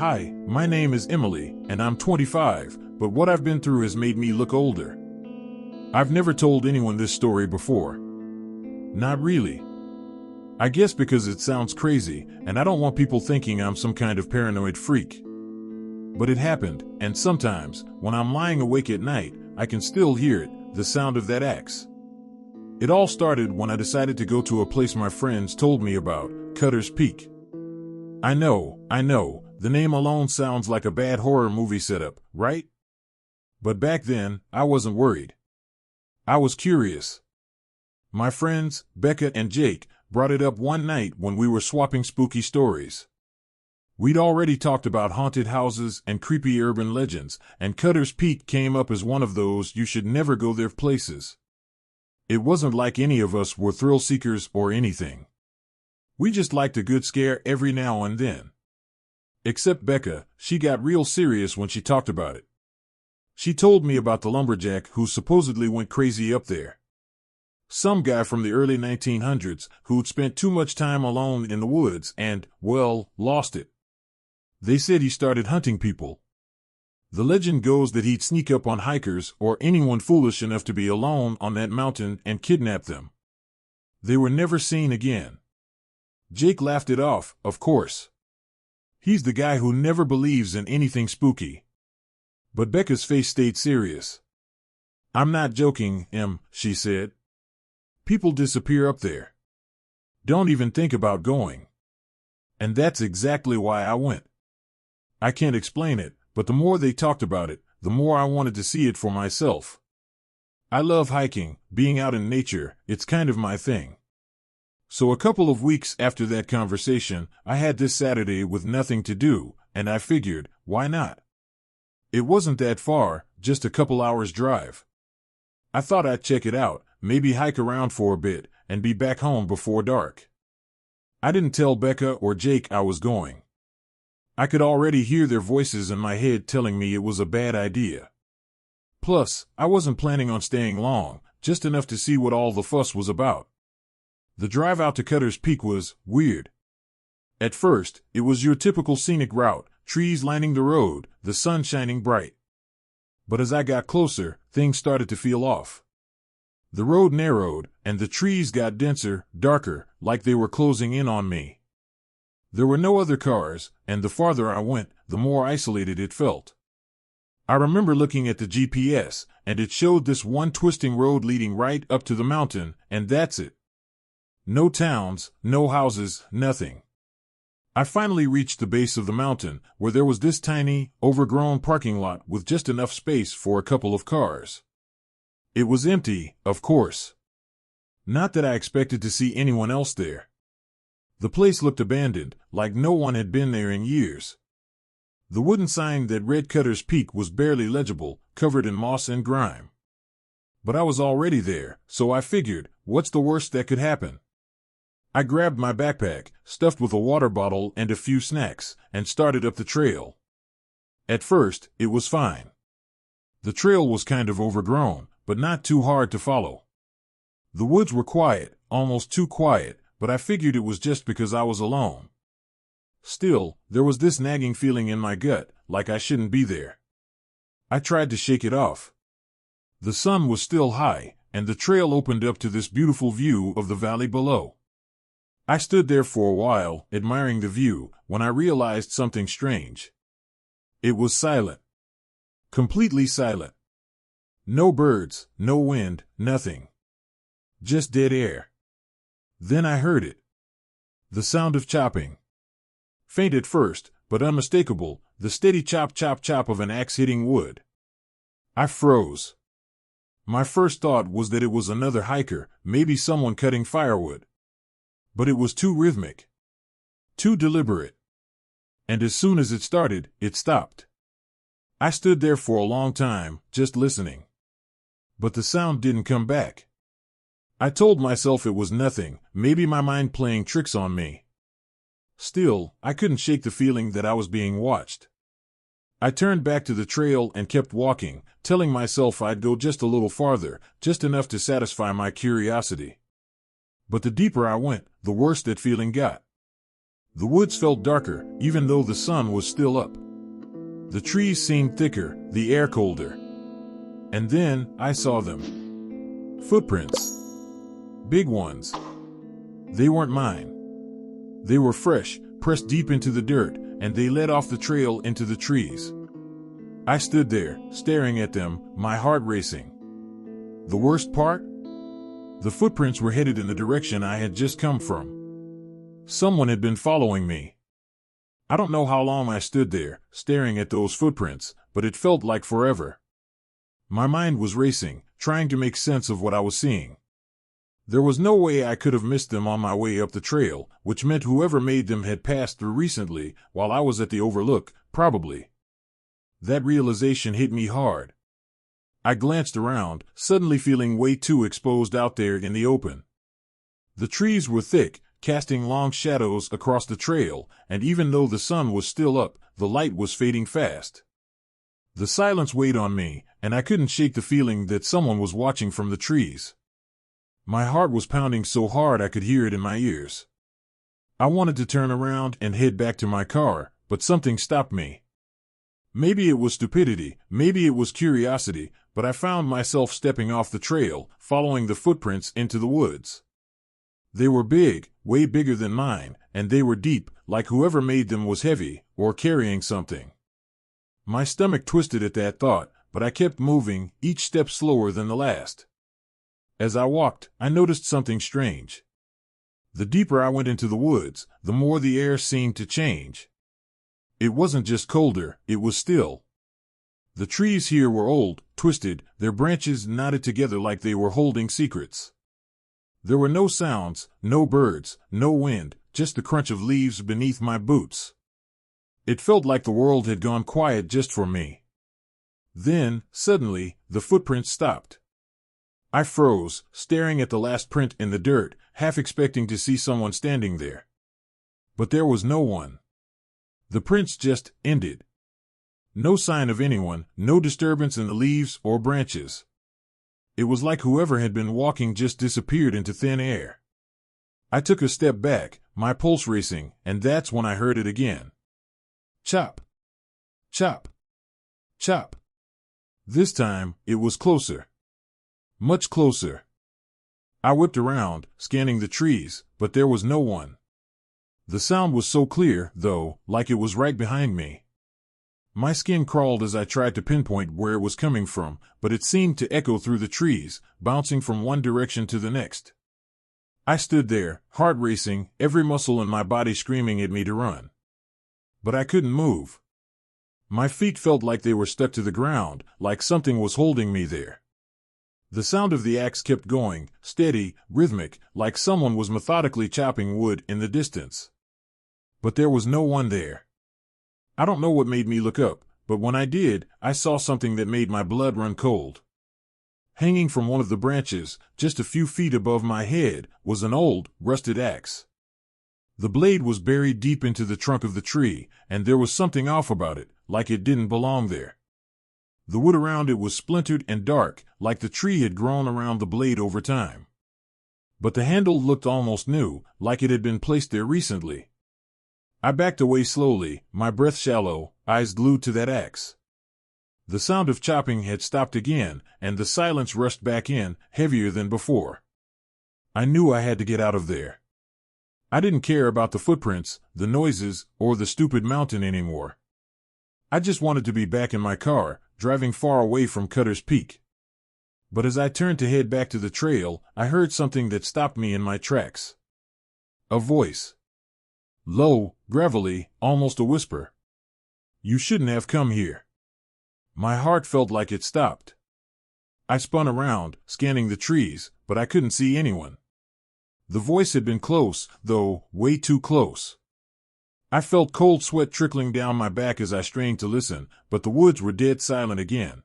Hi, my name is Emily, and I'm 25, but what I've been through has made me look older. I've never told anyone this story before. Not really. I guess because it sounds crazy, and I don't want people thinking I'm some kind of paranoid freak. But it happened, and sometimes, when I'm lying awake at night, I can still hear it, the sound of that axe. It all started when I decided to go to a place my friends told me about, Cutter's Peak. I know, the name alone sounds like a bad horror movie setup, right? But back then, I wasn't worried. I was curious. My friends, Becca and Jake, brought it up one night when we were swapping spooky stories. We'd already talked about haunted houses and creepy urban legends, and Cutter's Peak came up as one of those you should never go there places. It wasn't like any of us were thrill seekers or anything. We just liked a good scare every now and then. Except Becca, she got real serious when she talked about it. She told me about the lumberjack who supposedly went crazy up there. Some guy from the early 1900s who'd spent too much time alone in the woods and, well, lost it. They said he started hunting people. The legend goes that he'd sneak up on hikers or anyone foolish enough to be alone on that mountain and kidnap them. They were never seen again. Jake laughed it off, of course. He's the guy who never believes in anything spooky. But Becca's face stayed serious. I'm not joking, Em, she said. People disappear up there. Don't even think about going. And that's exactly why I went. I can't explain it, but the more they talked about it, the more I wanted to see it for myself. I love hiking, being out in nature, it's kind of my thing. So a couple of weeks after that conversation, I had this Saturday with nothing to do, and I figured, why not? It wasn't that far, just a couple hours drive. I thought I'd check it out, maybe hike around for a bit, and be back home before dark. I didn't tell Becca or Jake I was going. I could already hear their voices in my head telling me it was a bad idea. Plus, I wasn't planning on staying long, just enough to see what all the fuss was about. The drive out to Cutter's Peak was weird. At first, it was your typical scenic route, trees lining the road, the sun shining bright. But as I got closer, things started to feel off. The road narrowed, and the trees got denser, darker, like they were closing in on me. There were no other cars, and the farther I went, the more isolated it felt. I remember looking at the GPS, and it showed this one twisting road leading right up to the mountain, and that's it. No towns, no houses, nothing. I finally reached the base of the mountain, where there was this tiny, overgrown parking lot with just enough space for a couple of cars. It was empty, of course. Not that I expected to see anyone else there. The place looked abandoned, like no one had been there in years. The wooden sign that read Cutter's Peak was barely legible, covered in moss and grime. But I was already there, so I figured, what's the worst that could happen? I grabbed my backpack, stuffed with a water bottle and a few snacks, and started up the trail. At first, it was fine. The trail was kind of overgrown, but not too hard to follow. The woods were quiet, almost too quiet, but I figured it was just because I was alone. Still, there was this nagging feeling in my gut, like I shouldn't be there. I tried to shake it off. The sun was still high, and the trail opened up to this beautiful view of the valley below. I stood there for a while, admiring the view, when I realized something strange. It was silent. Completely silent. No birds, no wind, nothing. Just dead air. Then I heard it. The sound of chopping. Faint at first, but unmistakable, the steady chop chop chop of an axe hitting wood. I froze. My first thought was that it was another hiker, maybe someone cutting firewood. But it was too rhythmic. Too deliberate. And as soon as it started, it stopped. I stood there for a long time, just listening. But the sound didn't come back. I told myself it was nothing, maybe my mind playing tricks on me. Still, I couldn't shake the feeling that I was being watched. I turned back to the trail and kept walking, telling myself I'd go just a little farther, just enough to satisfy my curiosity. But the deeper I went, the worse that feeling got. The woods felt darker, even though the sun was still up. The trees seemed thicker, the air colder. And then, I saw them. Footprints. Big ones. They weren't mine. They were fresh, pressed deep into the dirt, and they led off the trail into the trees. I stood there, staring at them, my heart racing. The worst part? The footprints were headed in the direction I had just come from. Someone had been following me. I don't know how long I stood there, staring at those footprints, but it felt like forever. My mind was racing, trying to make sense of what I was seeing. There was no way I could have missed them on my way up the trail, which meant whoever made them had passed through recently, while I was at the overlook, probably. That realization hit me hard. I glanced around, suddenly feeling way too exposed out there in the open. The trees were thick, casting long shadows across the trail, and even though the sun was still up, the light was fading fast. The silence weighed on me, and I couldn't shake the feeling that someone was watching from the trees. My heart was pounding so hard I could hear it in my ears. I wanted to turn around and head back to my car, but something stopped me. Maybe it was stupidity, maybe it was curiosity, but I found myself stepping off the trail, following the footprints into the woods. They were big, way bigger than mine, and they were deep, like whoever made them was heavy, or carrying something. My stomach twisted at that thought, but I kept moving, each step slower than the last. As I walked, I noticed something strange. The deeper I went into the woods, the more the air seemed to change. It wasn't just colder, it was still. The trees here were old, twisted, their branches knotted together like they were holding secrets. There were no sounds, no birds, no wind, just the crunch of leaves beneath my boots. It felt like the world had gone quiet just for me. Then, suddenly, the footprints stopped. I froze, staring at the last print in the dirt, half expecting to see someone standing there. But there was no one. The prints just ended. No sign of anyone, no disturbance in the leaves or branches. It was like whoever had been walking just disappeared into thin air. I took a step back, my pulse racing, and that's when I heard it again. Chop. Chop. Chop. This time, it was closer. Much closer. I whipped around, scanning the trees, but there was no one. The sound was so clear, though, like it was right behind me. My skin crawled as I tried to pinpoint where it was coming from, but it seemed to echo through the trees, bouncing from one direction to the next. I stood there, heart racing, every muscle in my body screaming at me to run. But I couldn't move. My feet felt like they were stuck to the ground, like something was holding me there. The sound of the axe kept going, steady, rhythmic, like someone was methodically chopping wood in the distance. But there was no one there. I don't know what made me look up, but when I did, I saw something that made my blood run cold. Hanging from one of the branches, just a few feet above my head, was an old, rusted axe. The blade was buried deep into the trunk of the tree, and there was something off about it, like it didn't belong there. The wood around it was splintered and dark, like the tree had grown around the blade over time. But the handle looked almost new, like it had been placed there recently. I backed away slowly, my breath shallow, eyes glued to that axe. The sound of chopping had stopped again, and the silence rushed back in, heavier than before. I knew I had to get out of there. I didn't care about the footprints, the noises, or the stupid mountain anymore. I just wanted to be back in my car, driving far away from Cutter's Peak. But as I turned to head back to the trail, I heard something that stopped me in my tracks. A voice. Low, gravelly, almost a whisper. You shouldn't have come here. My heart felt like it stopped. I spun around, scanning the trees, but I couldn't see anyone. The voice had been close, though, way too close. I felt cold sweat trickling down my back as I strained to listen, but the woods were dead silent again.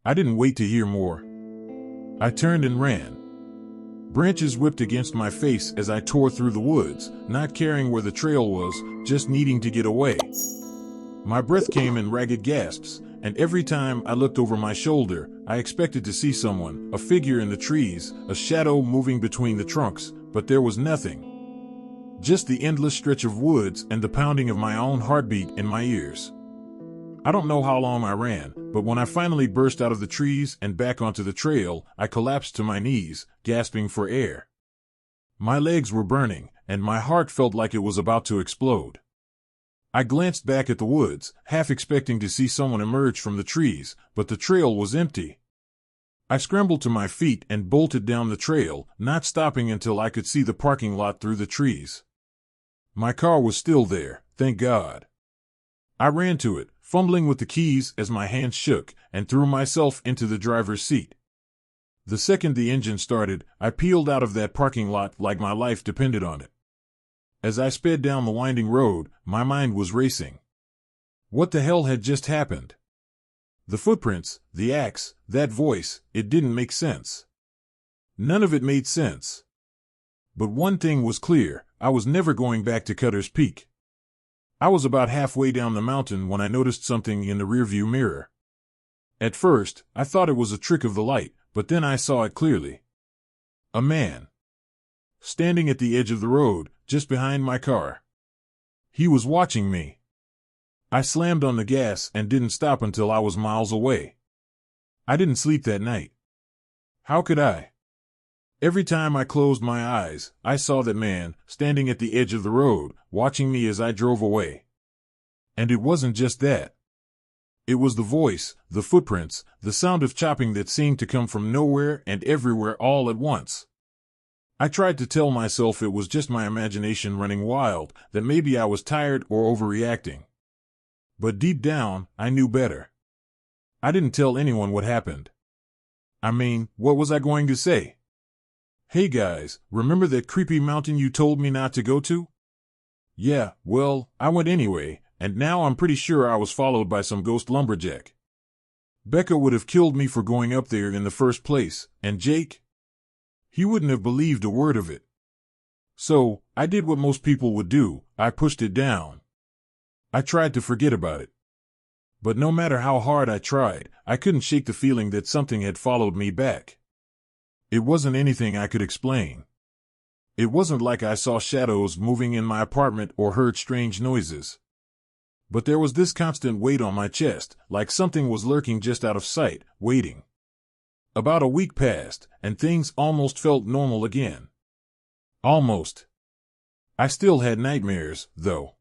I didn't wait to hear more. I turned and ran. Branches whipped against my face as I tore through the woods, not caring where the trail was, just needing to get away. My breath came in ragged gasps, and every time I looked over my shoulder, I expected to see someone, a figure in the trees, a shadow moving between the trunks, but there was nothing. just the endless stretch of woods and the pounding of my own heartbeat in my ears. I don't know how long I ran, but when I finally burst out of the trees and back onto the trail, I collapsed to my knees, gasping for air. My legs were burning, and my heart felt like it was about to explode. I glanced back at the woods, half expecting to see someone emerge from the trees, but the trail was empty. I scrambled to my feet and bolted down the trail, not stopping until I could see the parking lot through the trees. My car was still there, thank God. I ran to it, fumbling with the keys as my hands shook, and threw myself into the driver's seat. The second the engine started, I peeled out of that parking lot like my life depended on it. As I sped down the winding road, my mind was racing. What the hell had just happened? The footprints, the axe, that voice, it didn't make sense. None of it made sense. But one thing was clear, I was never going back to Cutter's Peak. I was about halfway down the mountain when I noticed something in the rearview mirror. At first, I thought it was a trick of the light, but then I saw it clearly. A man. Standing at the edge of the road, just behind my car. He was watching me. I slammed on the gas and didn't stop until I was miles away. I didn't sleep that night. How could I? Every time I closed my eyes, I saw that man, standing at the edge of the road, watching me as I drove away. And it wasn't just that. It was the voice, the footprints, the sound of chopping that seemed to come from nowhere and everywhere all at once. I tried to tell myself it was just my imagination running wild, that maybe I was tired or overreacting. But deep down, I knew better. I didn't tell anyone what happened. I mean, what was I going to say? Hey guys, remember that creepy mountain you told me not to go to? Yeah, well, I went anyway, and now I'm pretty sure I was followed by some ghost lumberjack. Becca would have killed me for going up there in the first place, and Jake? He wouldn't have believed a word of it. So, I did what most people would do, I pushed it down. I tried to forget about it. But no matter how hard I tried, I couldn't shake the feeling that something had followed me back. It wasn't anything I could explain. It wasn't like I saw shadows moving in my apartment or heard strange noises. But there was this constant weight on my chest, like something was lurking just out of sight, waiting. About a week passed, and things almost felt normal again. Almost. I still had nightmares, though.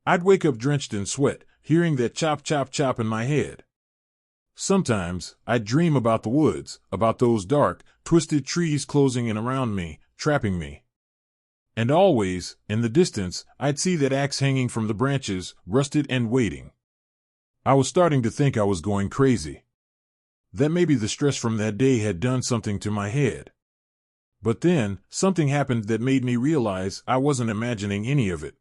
I'd wake up drenched in sweat, hearing that chop chop chop in my head. Sometimes, I'd dream about the woods, about those dark, twisted trees closing in around me, trapping me. And always, in the distance, I'd see that axe hanging from the branches, rusted and waiting. I was starting to think I was going crazy. That maybe the stress from that day had done something to my head. But then, something happened that made me realize I wasn't imagining any of it.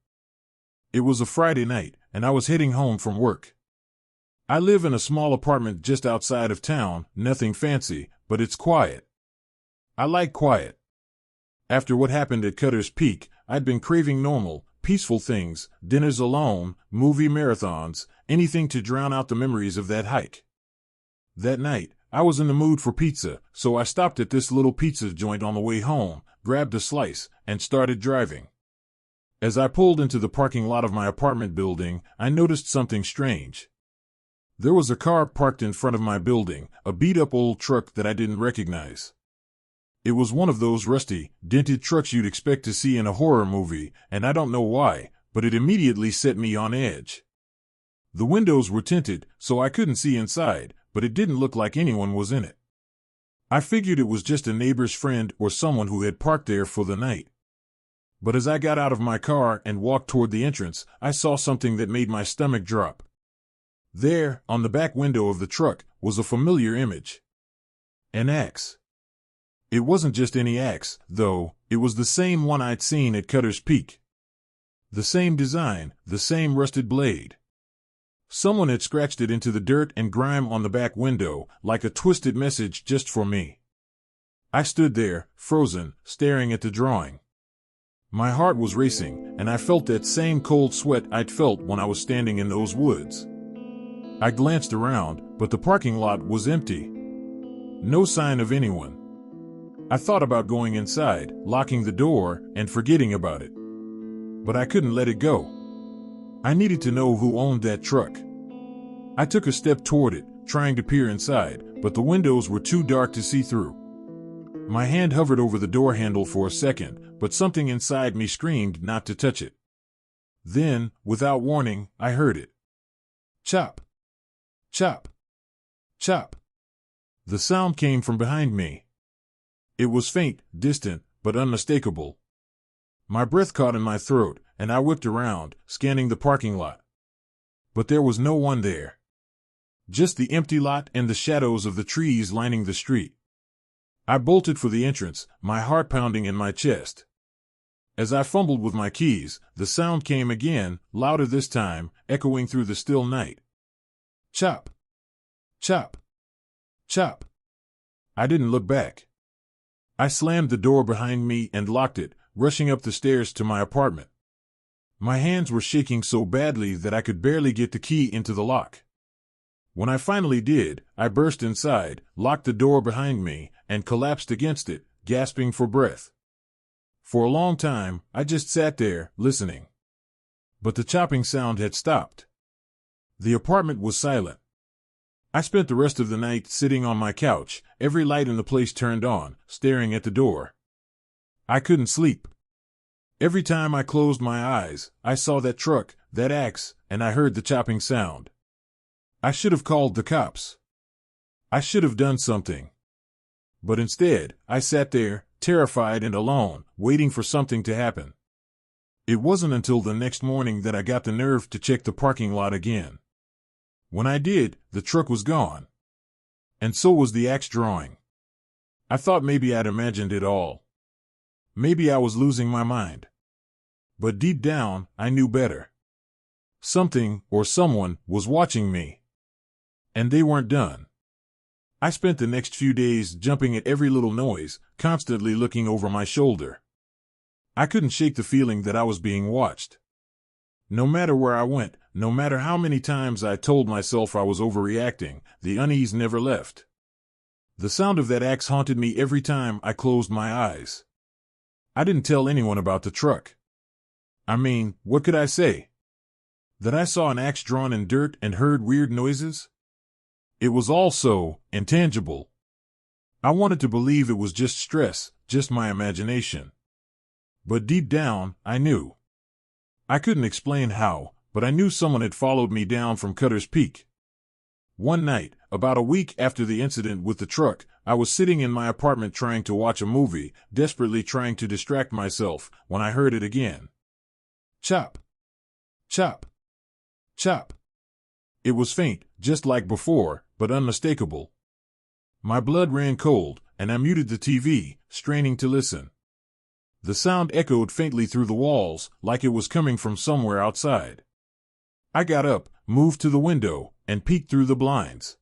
It was a Friday night, and I was heading home from work. I live in a small apartment just outside of town, nothing fancy, but it's quiet. I like quiet. After what happened at Cutter's Peak, I'd been craving normal, peaceful things, dinners alone, movie marathons, anything to drown out the memories of that hike. That night, I was in the mood for pizza, so I stopped at this little pizza joint on the way home, grabbed a slice, and started driving. As I pulled into the parking lot of my apartment building, I noticed something strange. There was a car parked in front of my building, a beat-up old truck that I didn't recognize. It was one of those rusty, dented trucks you'd expect to see in a horror movie, and I don't know why, but it immediately set me on edge. The windows were tinted, so I couldn't see inside, but it didn't look like anyone was in it. I figured it was just a neighbor's friend or someone who had parked there for the night. But as I got out of my car and walked toward the entrance, I saw something that made my stomach drop. There, on the back window of the truck, was a familiar image. An axe. It wasn't just any axe, though, it was the same one I'd seen at Cutter's Peak. The same design, the same rusted blade. Someone had scratched it into the dirt and grime on the back window, like a twisted message just for me. I stood there, frozen, staring at the drawing. My heart was racing, and I felt that same cold sweat I'd felt when I was standing in those woods. I glanced around, but the parking lot was empty. No sign of anyone. I thought about going inside, locking the door, and forgetting about it. but I couldn't let it go. I needed to know who owned that truck. I took a step toward it, trying to peer inside, but the windows were too dark to see through. My hand hovered over the door handle for a second, but something inside me screamed not to touch it. Then, without warning, I heard it. Chop! Chop! Chop! The sound came from behind me. It was faint, distant, but unmistakable. My breath caught in my throat, and I whipped around, scanning the parking lot. But there was no one there. Just the empty lot and the shadows of the trees lining the street. I bolted for the entrance, my heart pounding in my chest. As I fumbled with my keys, the sound came again, louder this time, echoing through the still night. Chop! Chop! Chop! I didn't look back. I slammed the door behind me and locked it, rushing up the stairs to my apartment. My hands were shaking so badly that I could barely get the key into the lock. When I finally did, I burst inside, locked the door behind me, and collapsed against it, gasping for breath. For a long time, I just sat there, listening. But the chopping sound had stopped. The apartment was silent. I spent the rest of the night sitting on my couch, every light in the place turned on, staring at the door. I couldn't sleep. Every time I closed my eyes, I saw that truck, that axe, and I heard the chopping sound. I should have called the cops. I should have done something. But instead, I sat there, terrified and alone, waiting for something to happen. It wasn't until the next morning that I got the nerve to check the parking lot again. When I did, the truck was gone. And so was the axe drawing. I thought maybe I'd imagined it all. Maybe I was losing my mind. But deep down, I knew better. Something, or someone, was watching me. And they weren't done. I spent the next few days jumping at every little noise, constantly looking over my shoulder. I couldn't shake the feeling that I was being watched. No matter where I went, no matter how many times I told myself I was overreacting, the unease never left. The sound of that axe haunted me every time I closed my eyes. I didn't tell anyone about the truck. I mean, what could I say? That I saw an axe drawn in dirt and heard weird noises? It was all so intangible. I wanted to believe it was just stress, just my imagination. But deep down, I knew. I couldn't explain how, but I knew someone had followed me down from Cutter's Peak. One night, about a week after the incident with the truck, I was sitting in my apartment trying to watch a movie, desperately trying to distract myself, when I heard it again. Chop! Chop! Chop! It was faint, just like before, but unmistakable. My blood ran cold, and I muted the TV, straining to listen. The sound echoed faintly through the walls, like it was coming from somewhere outside. I got up, moved to the window, and peeked through the blinds.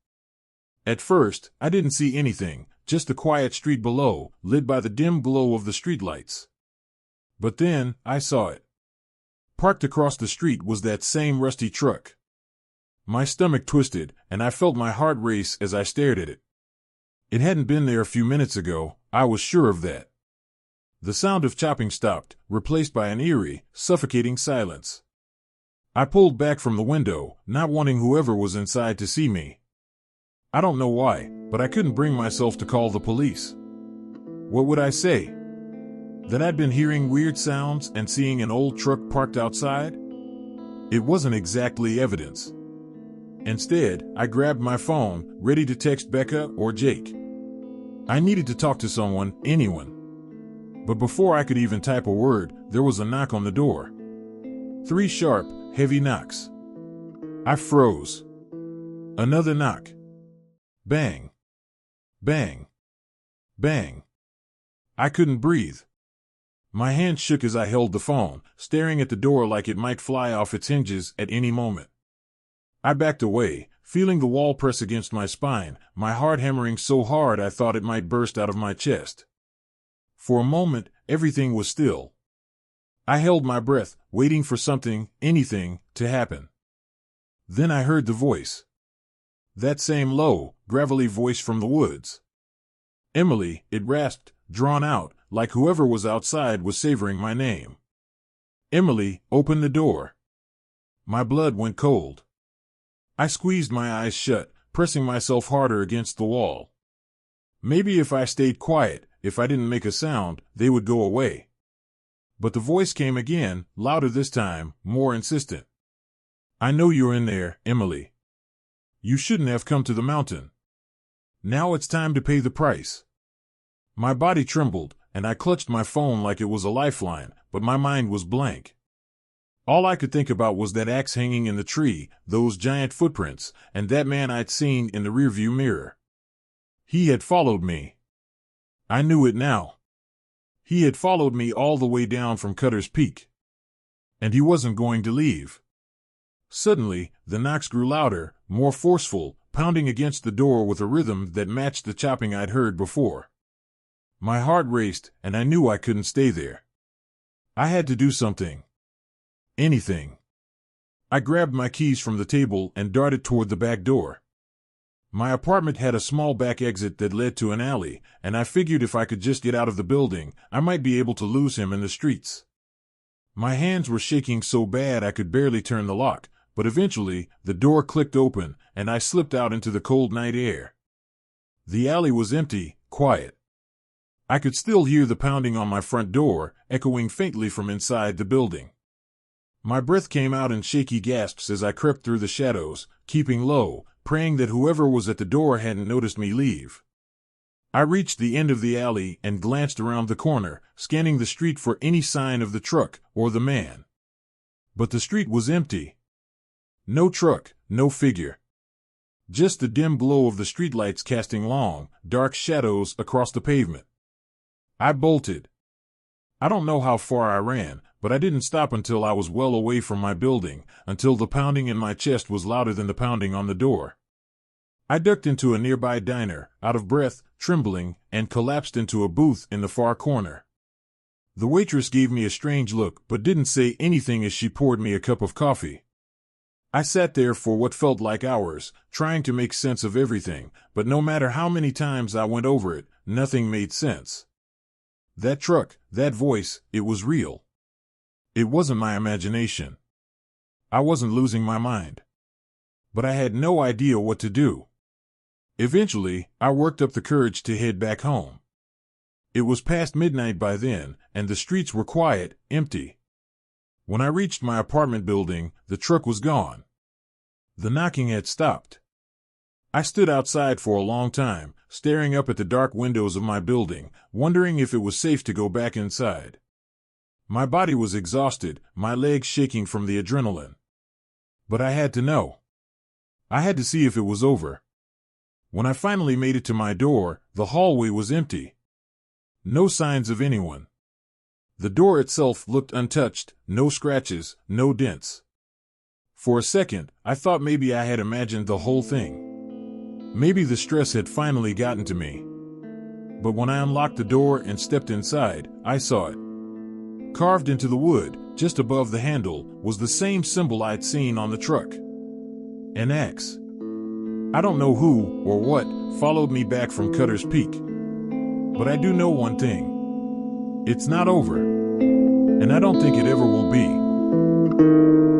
At first, I didn't see anything, just the quiet street below, lit by the dim glow of the streetlights. But then, I saw it. Parked across the street was that same rusty truck. My stomach twisted, and I felt my heart race as I stared at it. It hadn't been there a few minutes ago, I was sure of that. The sound of chopping stopped, replaced by an eerie, suffocating silence. I pulled back from the window, not wanting whoever was inside to see me. I don't know why, but I couldn't bring myself to call the police. What would I say? That I'd been hearing weird sounds and seeing an old truck parked outside? It wasn't exactly evidence. Instead, I grabbed my phone, ready to text Becca or Jake. I needed to talk to someone, anyone. But before I could even type a word, there was a knock on the door. 3 sharp, heavy knocks. I froze. Another knock. Bang. Bang. Bang. I couldn't breathe. My hand shook as I held the phone, staring at the door like it might fly off its hinges at any moment. I backed away, feeling the wall press against my spine, my heart hammering so hard I thought it might burst out of my chest. For a moment, everything was still. I held my breath, waiting for something, anything, to happen. Then I heard the voice. That same low, gravelly voice from the woods. Emily, it rasped, drawn out, like whoever was outside was savoring my name. Emily, open the door. My blood went cold. I squeezed my eyes shut, pressing myself harder against the wall. Maybe if I stayed quiet, if I didn't make a sound, they would go away. But the voice came again, louder this time, more insistent. I know you're in there, Emily. You shouldn't have come to the mountain. Now it's time to pay the price. My body trembled, and I clutched my phone like it was a lifeline, but my mind was blank. All I could think about was that axe hanging in the tree, those giant footprints, and that man I'd seen in the rearview mirror. He had followed me. I knew it now. He had followed me all the way down from Cutter's Peak. And he wasn't going to leave. Suddenly, the knocks grew louder, more forceful, pounding against the door with a rhythm that matched the chopping I'd heard before. My heart raced, and I knew I couldn't stay there. I had to do something. Anything. I grabbed my keys from the table and darted toward the back door. My apartment had a small back exit that led to an alley, and I figured if I could just get out of the building, I might be able to lose him in the streets. My hands were shaking so bad I could barely turn the lock, but eventually, the door clicked open, and I slipped out into the cold night air. The alley was empty, quiet. I could still hear the pounding on my front door, echoing faintly from inside the building. My breath came out in shaky gasps as I crept through the shadows, keeping low, praying that whoever was at the door hadn't noticed me leave. I reached the end of the alley and glanced around the corner, scanning the street for any sign of the truck or the man. But the street was empty. No truck, no figure. Just the dim glow of the streetlights casting long, dark shadows across the pavement. I bolted. I don't know how far I ran, but I didn't stop until I was well away from my building, until the pounding in my chest was louder than the pounding on the door. I ducked into a nearby diner, out of breath, trembling, and collapsed into a booth in the far corner. The waitress gave me a strange look but didn't say anything as she poured me a cup of coffee. I sat there for what felt like hours, trying to make sense of everything, but no matter how many times I went over it, nothing made sense. That truck, that voice, it was real. It wasn't my imagination. I wasn't losing my mind. But I had no idea what to do. Eventually, I worked up the courage to head back home. It was past midnight by then, and the streets were quiet, empty. When I reached my apartment building, the truck was gone. The knocking had stopped. I stood outside for a long time, staring up at the dark windows of my building, wondering if it was safe to go back inside. My body was exhausted, my legs shaking from the adrenaline. But I had to know. I had to see if it was over. When I finally made it to my door, the hallway was empty. No signs of anyone. The door itself looked untouched, no scratches, no dents. For a second, I thought maybe I had imagined the whole thing. Maybe the stress had finally gotten to me. But when I unlocked the door and stepped inside, I saw it. Carved into the wood, just above the handle, was the same symbol I'd seen on the truck. An axe. I don't know who, or what, followed me back from Cutter's Peak. But I do know one thing. It's not over. And I don't think it ever will be.